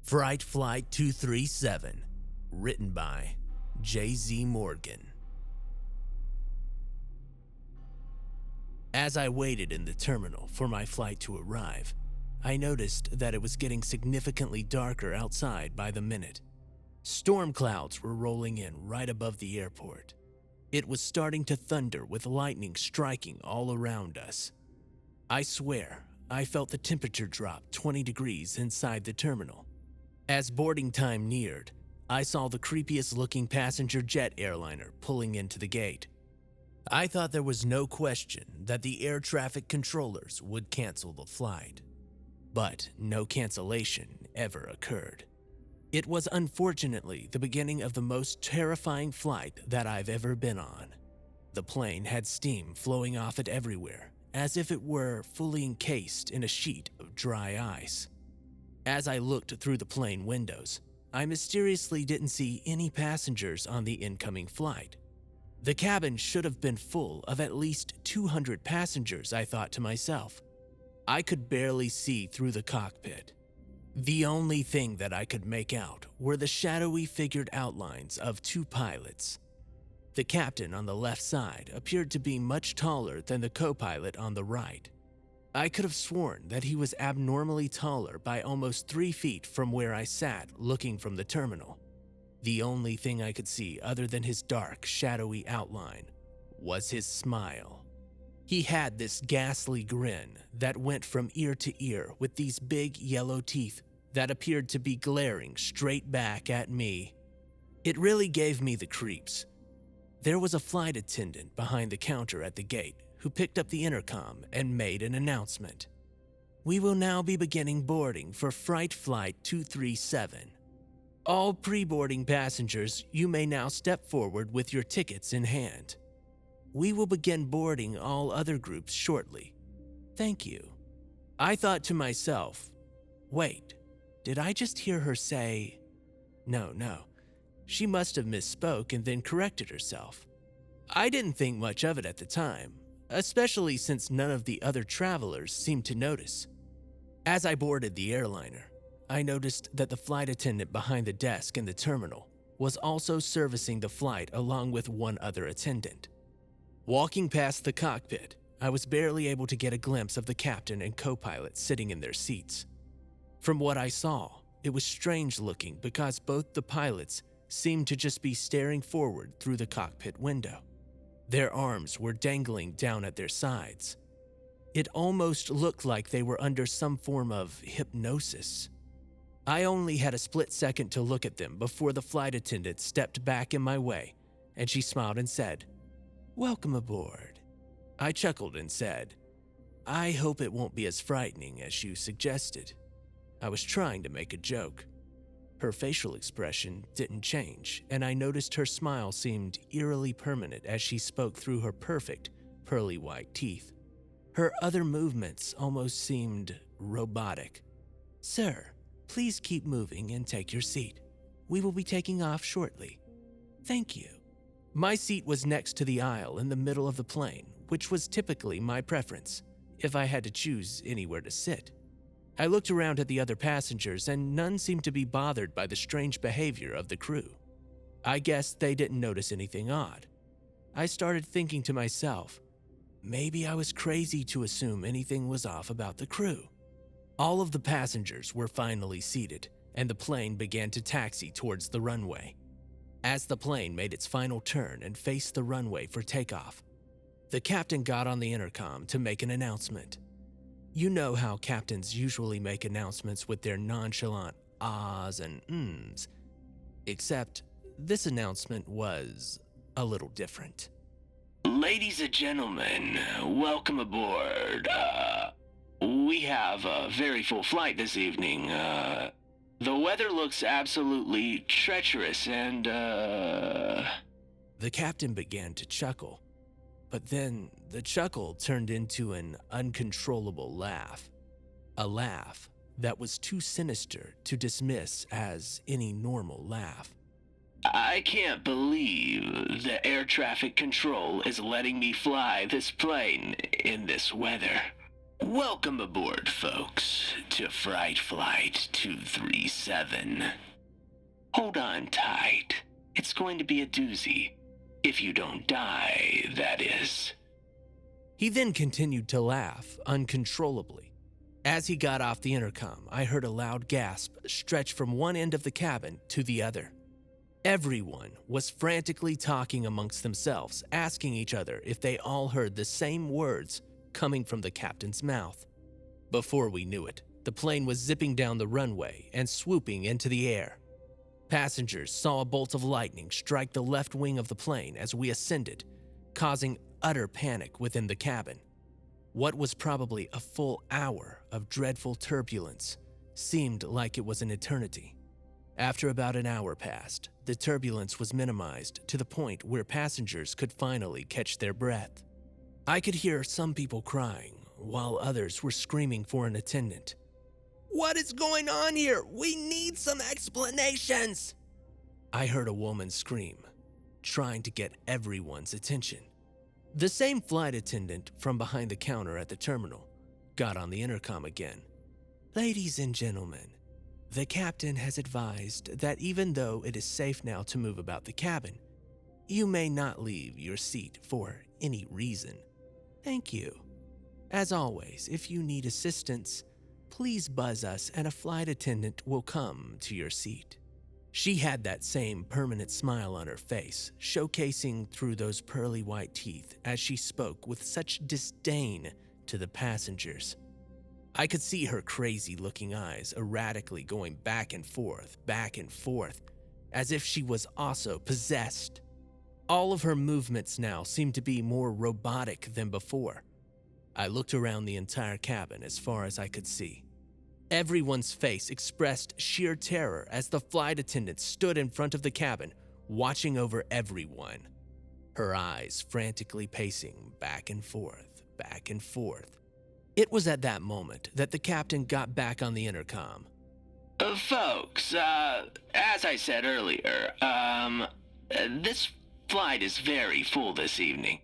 Fright Flight 237, written by jzmorgan. As I waited in the terminal for my flight to arrive, I noticed that it was getting significantly darker outside by the minute. Storm clouds were rolling in right above the airport. It was starting to thunder with lightning striking all around us. I swear, I felt the temperature drop 20 degrees inside the terminal. As boarding time neared, I saw the creepiest looking passenger jet airliner pulling into the gate. I thought there was no question that the air traffic controllers would cancel the flight. But no cancellation ever occurred. It was unfortunately the beginning of the most terrifying flight that I've ever been on. The plane had steam flowing off it everywhere, as if it were fully encased in a sheet of dry ice. As I looked through the plane windows, I mysteriously didn't see any passengers on the incoming flight. The cabin should have been full of at least 200 passengers, I thought to myself. I could barely see through the cockpit. The only thing that I could make out were the shadowy figured outlines of two pilots. The captain on the left side appeared to be much taller than the co-pilot on the right. I could have sworn that he was abnormally taller by almost 3 feet from where I sat looking from the terminal. The only thing I could see other than his dark, shadowy outline was his smile. He had this ghastly grin that went from ear to ear with these big yellow teeth that appeared to be glaring straight back at me. It really gave me the creeps. There was a flight attendant behind the counter at the gate who picked up the intercom and made an announcement. "We will now be beginning boarding for Fright Flight 237. All pre-boarding passengers, you may now step forward with your tickets in hand. We will begin boarding all other groups shortly. Thank you." I thought to myself, wait, did I just hear her say? No. She must have misspoke and then corrected herself. I didn't think much of it at the time, especially since none of the other travelers seemed to notice. As I boarded the airliner, I noticed that the flight attendant behind the desk in the terminal was also servicing the flight along with one other attendant. Walking past the cockpit, I was barely able to get a glimpse of the captain and co-pilot sitting in their seats. From what I saw, it was strange looking because both the pilots seemed to just be staring forward through the cockpit window. Their arms were dangling down at their sides. It almost looked like they were under some form of hypnosis. I only had a split second to look at them before the flight attendant stepped back in my way, and she smiled and said, "Welcome aboard." I chuckled and said, "I hope it won't be as frightening as you suggested." I was trying to make a joke. Her facial expression didn't change, and I noticed her smile seemed eerily permanent as she spoke through her perfect, pearly white teeth. Her other movements almost seemed robotic. "Sir, please keep moving and take your seat. We will be taking off shortly. Thank you." My seat was next to the aisle in the middle of the plane, which was typically my preference, if I had to choose anywhere to sit. I looked around at the other passengers and none seemed to be bothered by the strange behavior of the crew. I guess they didn't notice anything odd. I started thinking to myself, maybe I was crazy to assume anything was off about the crew. All of the passengers were finally seated, and the plane began to taxi towards the runway. As the plane made its final turn and faced the runway for takeoff, the captain got on the intercom to make an announcement. You know how captains usually make announcements with their nonchalant ahs and ums, except this announcement was a little different. "Ladies and gentlemen, welcome aboard. We have a very full flight this evening. The weather looks absolutely treacherous and, The captain began to chuckle, but then the chuckle turned into an uncontrollable laugh. A laugh that was too sinister to dismiss as any normal laugh. I can't believe the air traffic control is letting me fly this plane in this weather. Welcome aboard, folks, to Fright Flight 237. Hold on tight. It's going to be a doozy. If you don't die, that is. He then continued to laugh uncontrollably. As he got off the intercom, I heard a loud gasp stretch from one end of the cabin to the other. Everyone was frantically talking amongst themselves, asking each other if they all heard the same words coming from the captain's mouth. Before we knew it, the plane was zipping down the runway and swooping into the air. Passengers saw a bolt of lightning strike the left wing of the plane as we ascended, causing utter panic within the cabin. What was probably a full hour of dreadful turbulence seemed like it was an eternity. After about an hour passed, the turbulence was minimized to the point where passengers could finally catch their breath. I could hear some people crying, while others were screaming for an attendant. "What is going on here? We need some explanations!" I heard a woman scream, trying to get everyone's attention. The same flight attendant from behind the counter at the terminal got on the intercom again. "Ladies and gentlemen, the captain has advised that even though it is safe now to move about the cabin, you may not leave your seat for any reason. Thank you. As always, if you need assistance, please buzz us and a flight attendant will come to your seat." She had that same permanent smile on her face, showcasing through those pearly white teeth as she spoke with such disdain to the passengers. I could see her crazy-looking eyes erratically going back and forth, as if she was also possessed. All of her movements now seemed to be more robotic than before. I looked around the entire cabin as far as I could see. Everyone's face expressed sheer terror as the flight attendant stood in front of the cabin, watching over everyone, her eyes frantically pacing back and forth. It was at that moment that the captain got back on the intercom. Folks, as I said earlier, this flight is very full this evening.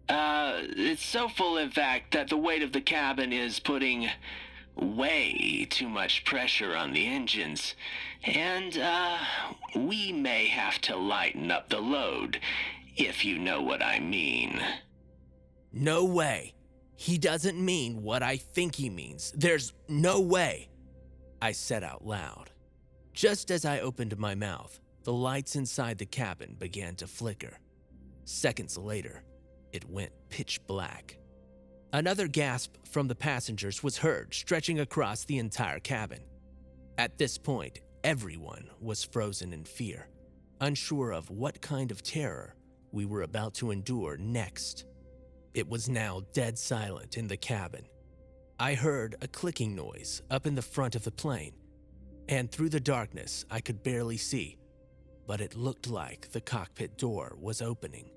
It's so full, in fact, that the weight of the cabin is putting way too much pressure on the engines, and we may have to lighten up the load, if you know what I mean. No way. He doesn't mean what I think he means. There's no way, I said out loud. Just as I opened my mouth, the lights inside the cabin began to flicker. Seconds later, it went pitch black. Another gasp from the passengers was heard, stretching across the entire cabin. At this point, everyone was frozen in fear, unsure of what kind of terror we were about to endure next. It was now dead silent in the cabin. I heard a clicking noise up in the front of the plane, and through the darkness I could barely see, but it looked like the cockpit door was opening.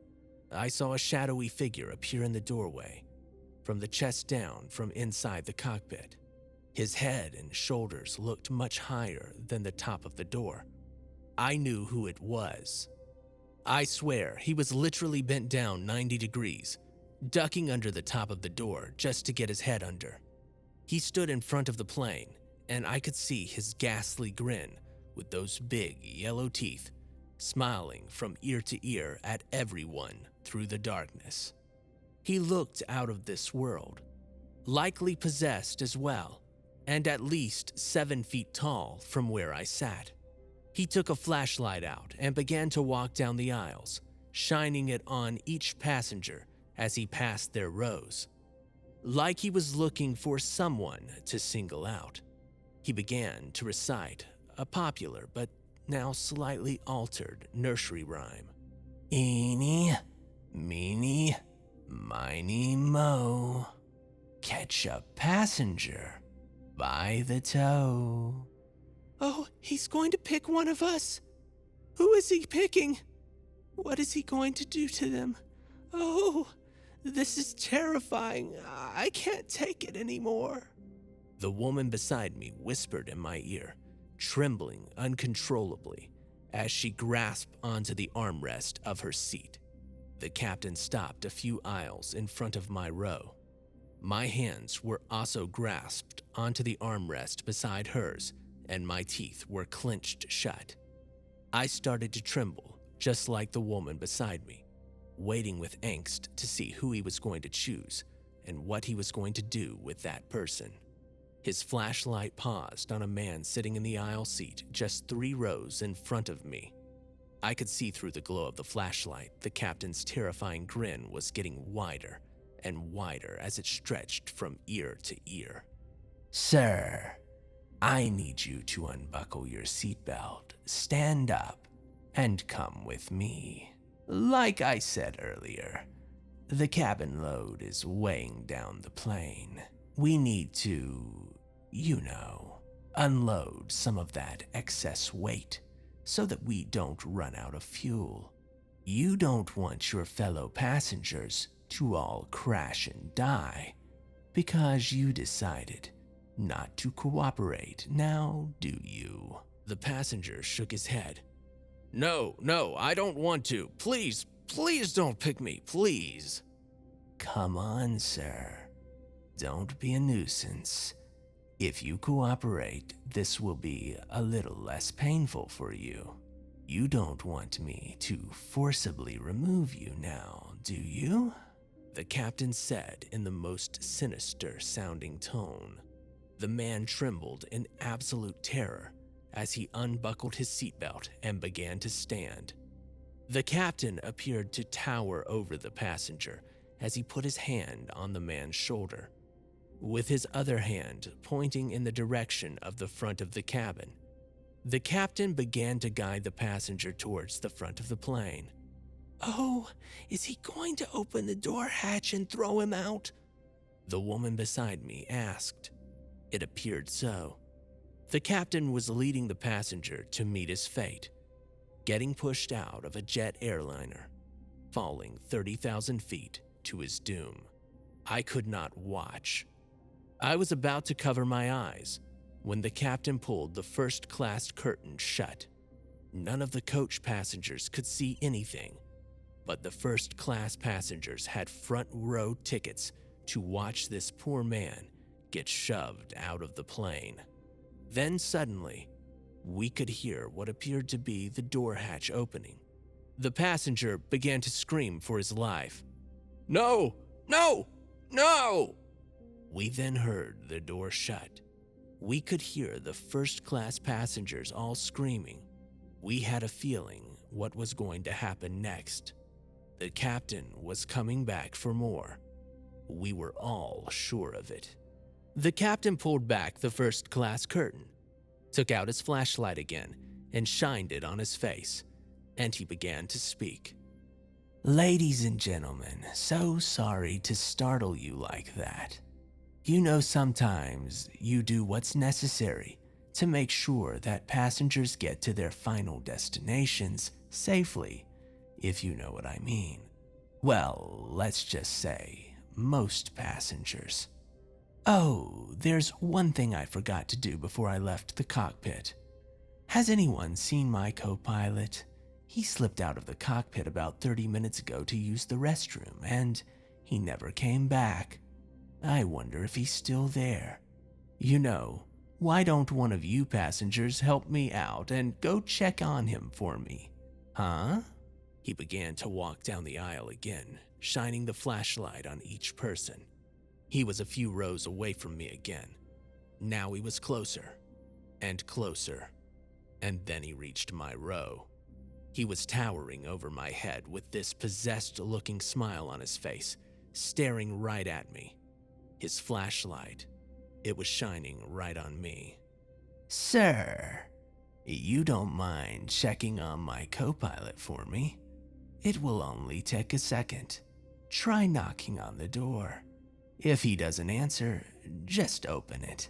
I saw a shadowy figure appear in the doorway, from the chest down from inside the cockpit. His head and shoulders looked much higher than the top of the door. I knew who it was. I swear he was literally bent down 90 degrees, ducking under the top of the door just to get his head under. He stood in front of the plane, and I could see his ghastly grin with those big yellow teeth, smiling from ear to ear at everyone through the darkness. He looked out of this world, likely possessed as well, and at least 7 feet tall from where I sat. He took a flashlight out and began to walk down the aisles, shining it on each passenger as he passed their rows. Like he was looking for someone to single out, he began to recite a popular but now slightly altered nursery rhyme. Eeny, meeny, miny, mo, catch a passenger by the toe. Oh, he's going to pick one of us. Who is he picking? What is he going to do to them? Oh, this is terrifying. I can't take it anymore. The woman beside me whispered in my ear, trembling uncontrollably as she grasped onto the armrest of her seat. The captain stopped a few aisles in front of my row. My hands were also grasped onto the armrest beside hers, and my teeth were clenched shut. I started to tremble, just like the woman beside me, waiting with angst to see who he was going to choose and what he was going to do with that person. His flashlight paused on a man sitting in the aisle seat just 3 rows in front of me. I could see through the glow of the flashlight the captain's terrifying grin was getting wider and wider as it stretched from ear to ear. "Sir, I need you to unbuckle your seatbelt, stand up, and come with me. Like I said earlier, the cabin load is weighing down the plane. We need to, unload some of that excess weight so that we don't run out of fuel. You don't want your fellow passengers to all crash and die because you decided not to cooperate, now do you?" The passenger shook his head. No, I don't want to. Please don't pick me, please." "Come on, sir. Don't be a nuisance. If you cooperate, this will be a little less painful for you. You don't want me to forcibly remove you now, do you?" the captain said in the most sinister sounding tone. The man trembled in absolute terror as he unbuckled his seatbelt and began to stand. The captain appeared to tower over the passenger as he put his hand on the man's shoulder, with his other hand pointing in the direction of the front of the cabin. The captain began to guide the passenger towards the front of the plane. "Oh, is he going to open the door hatch and throw him out?" the woman beside me asked. It appeared so. The captain was leading the passenger to meet his fate, getting pushed out of a jet airliner, falling 30,000 feet to his doom. I could not watch. I was about to cover my eyes when the captain pulled the first-class curtain shut. None of the coach passengers could see anything, but the first-class passengers had front-row tickets to watch this poor man get shoved out of the plane. Then suddenly, we could hear what appeared to be the door hatch opening. The passenger began to scream for his life. "No! No! No!" We then heard the door shut. We could hear the first-class passengers all screaming. We had a feeling what was going to happen next. The captain was coming back for more. We were all sure of it. The captain pulled back the first-class curtain, took out his flashlight again, and shined it on his face, and he began to speak. "Ladies and gentlemen, so sorry to startle you like that. Sometimes you do what's necessary to make sure that passengers get to their final destinations safely, if you know what I mean. Well, let's just say most passengers. Oh, there's one thing I forgot to do before I left the cockpit. Has anyone seen my co-pilot? He slipped out of the cockpit about 30 minutes ago to use the restroom, and he never came back. I wonder if he's still there. Why don't one of you passengers help me out and go check on him for me? Huh?" He began to walk down the aisle again, shining the flashlight on each person. He was a few rows away from me again. Now he was closer and closer, and then he reached my row. He was towering over my head with this possessed-looking smile on his face, staring right at me. His flashlight, it was shining right on me. "Sir, you don't mind checking on my co-pilot for me? It will only take a second. Try knocking on the door. If he doesn't answer, just open it.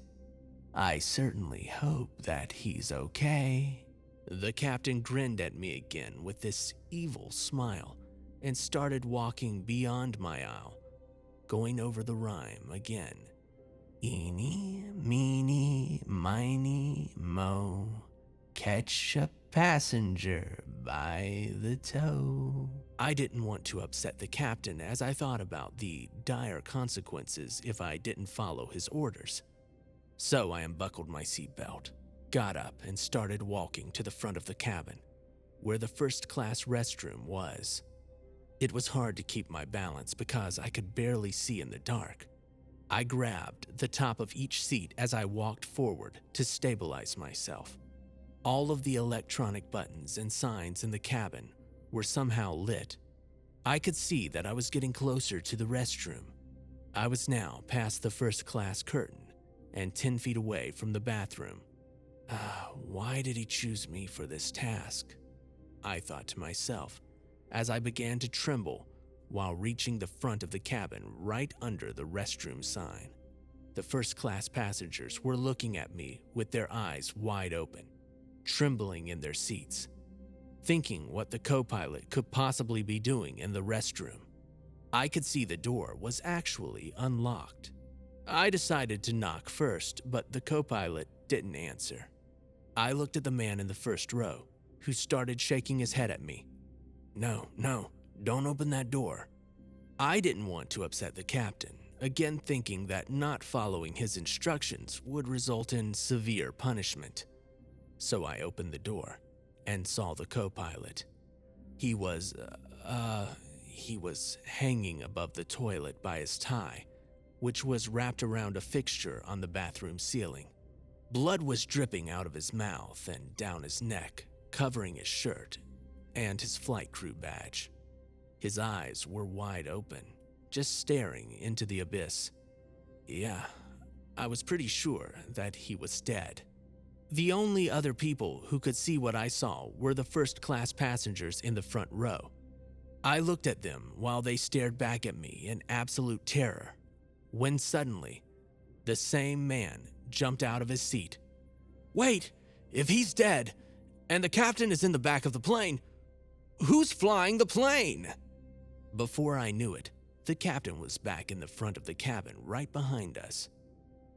I certainly hope that he's okay." The captain grinned at me again with this evil smile and started walking beyond my aisle, going over the rhyme again. "Eeny, meeny, miny, mo, catch a passenger by the toe. I didn't want to upset the captain as I thought about the dire consequences if I didn't follow his orders. So I unbuckled my seatbelt, got up, and started walking to the front of the cabin, where the first-class restroom was. It was hard to keep my balance because I could barely see in the dark. I grabbed the top of each seat as I walked forward to stabilize myself. All of the electronic buttons and signs in the cabin were somehow lit. I could see that I was getting closer to the restroom. I was now past the first-class curtain and 10 feet away from the bathroom. Why did he choose me for this task? I thought to myself as I began to tremble while reaching the front of the cabin right under the restroom sign. The first-class passengers were looking at me with their eyes wide open, trembling in their seats, thinking what the co-pilot could possibly be doing in the restroom. I could see the door was actually unlocked. I decided to knock first, but the co-pilot didn't answer. I looked at the man in the first row, who started shaking his head at me. No, don't open that door. I didn't want to upset the captain, again thinking that not following his instructions would result in severe punishment. So I opened the door and saw the co-pilot. He was hanging above the toilet by his tie, which was wrapped around a fixture on the bathroom ceiling. Blood was dripping out of his mouth and down his neck, covering his shirt and his flight crew badge. His eyes were wide open, just staring into the abyss. Yeah, I was pretty sure that he was dead. The only other people who could see what I saw were the first-class passengers in the front row. I looked at them while they stared back at me in absolute terror, when suddenly, the same man jumped out of his seat. Wait, if he's dead, and the captain is in the back of the plane, who's flying the plane? Before I knew it, the captain was back in the front of the cabin right behind us.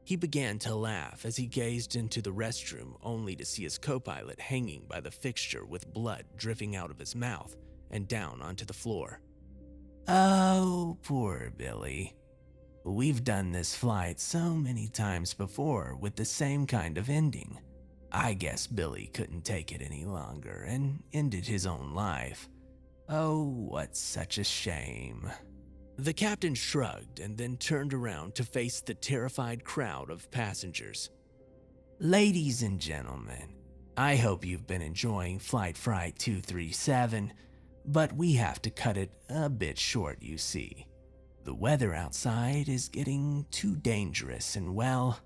He began to laugh as he gazed into the restroom only to see his co-pilot hanging by the fixture with blood dripping out of his mouth and down onto the floor. Oh, poor Billy. We've done this flight so many times before with the same kind of ending. I guess Billy couldn't take it any longer and ended his own life. Oh, what such a shame. The captain shrugged and then turned around to face the terrified crowd of passengers. Ladies and gentlemen, I hope you've been enjoying Flight 237, but we have to cut it a bit short, you see. The weather outside is getting too dangerous and, well,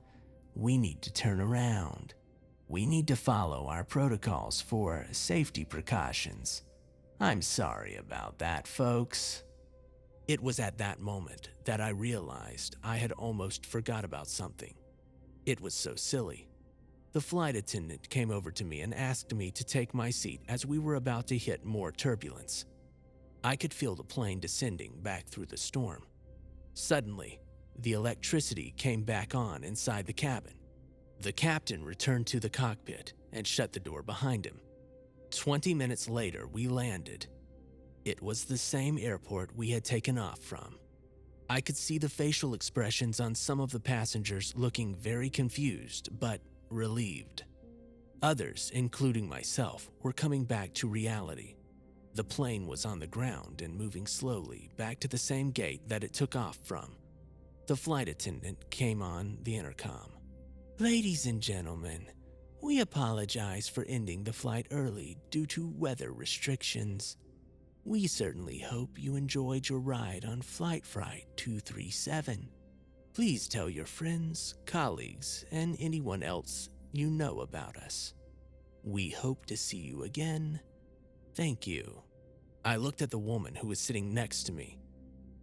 we need to turn around. We need to follow our protocols for safety precautions. I'm sorry about that, folks. It was at that moment that I realized I had almost forgot about something. It was so silly. The flight attendant came over to me and asked me to take my seat as we were about to hit more turbulence. I could feel the plane descending back through the storm. Suddenly, the electricity came back on inside the cabin. The captain returned to the cockpit and shut the door behind him. 20 minutes later, we landed. It was the same airport we had taken off from. I could see the facial expressions on some of the passengers looking very confused but relieved. Others, including myself, were coming back to reality. The plane was on the ground and moving slowly back to the same gate that it took off from. The flight attendant came on the intercom. Ladies and gentlemen, we apologize for ending the flight early due to weather restrictions. We certainly hope you enjoyed your ride on Flight 237. Please tell your friends, colleagues, and anyone else you know about us. We hope to see you again. Thank you. I looked at the woman who was sitting next to me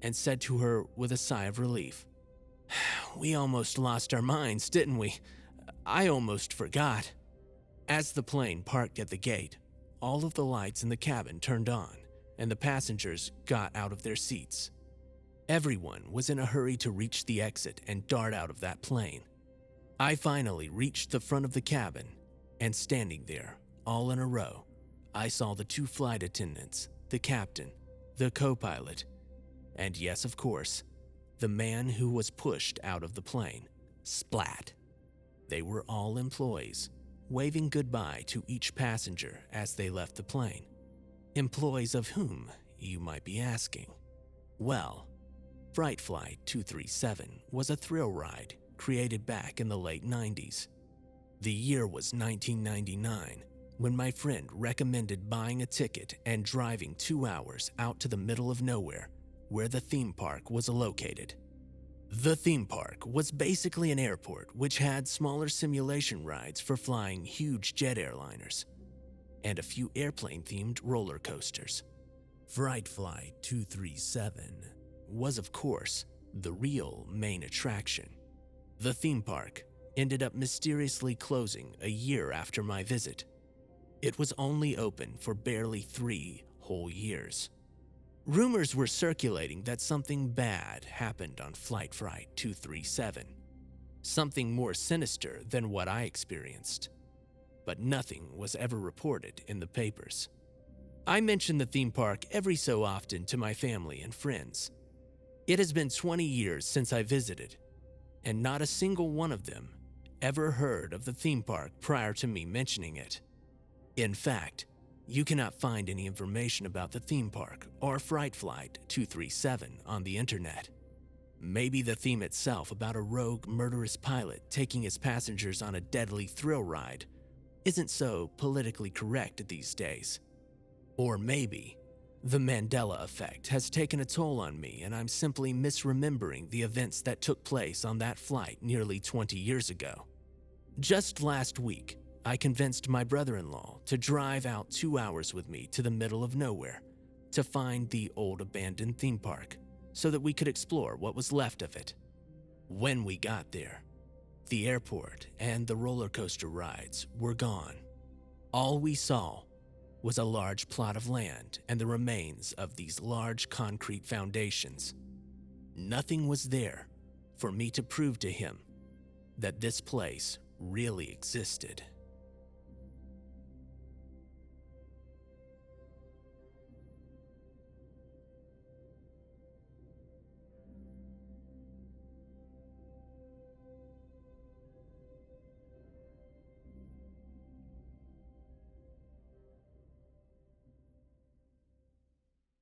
and said to her with a sigh of relief, We almost lost our minds, didn't we? I almost forgot. As the plane parked at the gate, all of the lights in the cabin turned on and the passengers got out of their seats. Everyone was in a hurry to reach the exit and dart out of that plane. I finally reached the front of the cabin and standing there, all in a row, I saw the 2 flight attendants, the captain, the co-pilot, and yes, of course, the man who was pushed out of the plane. Splat. They were all employees, waving goodbye to each passenger as they left the plane. Employees of whom, you might be asking? Well, Fright Flight 237 was a thrill ride created back in the late 90s. The year was 1999, when my friend recommended buying a ticket and driving 2 hours out to the middle of nowhere where the theme park was located. The theme park was basically an airport which had smaller simulation rides for flying huge jet airliners and a few airplane-themed roller coasters. Fright Flight 237 was, of course, the real main attraction. The theme park ended up mysteriously closing a year after my visit. It was only open for barely 3 whole years. Rumors were circulating that something bad happened on Fright Flight 237, something more sinister than what I experienced, but nothing was ever reported in the papers. I mention the theme park every so often to my family and friends. It has been 20 years since I visited, and not a single one of them ever heard of the theme park prior to me mentioning it. In fact, you cannot find any information about the theme park or Fright Flight 237 on the internet. Maybe the theme itself about a rogue, murderous pilot taking his passengers on a deadly thrill ride isn't so politically correct these days. Or maybe the Mandela Effect has taken a toll on me and I'm simply misremembering the events that took place on that flight nearly 20 years ago. Just last week, I convinced my brother-in-law to drive out 2 hours with me to the middle of nowhere to find the old abandoned theme park so that we could explore what was left of it. When we got there, the airport and the roller coaster rides were gone. All we saw was a large plot of land and the remains of these large concrete foundations. Nothing was there for me to prove to him that this place really existed.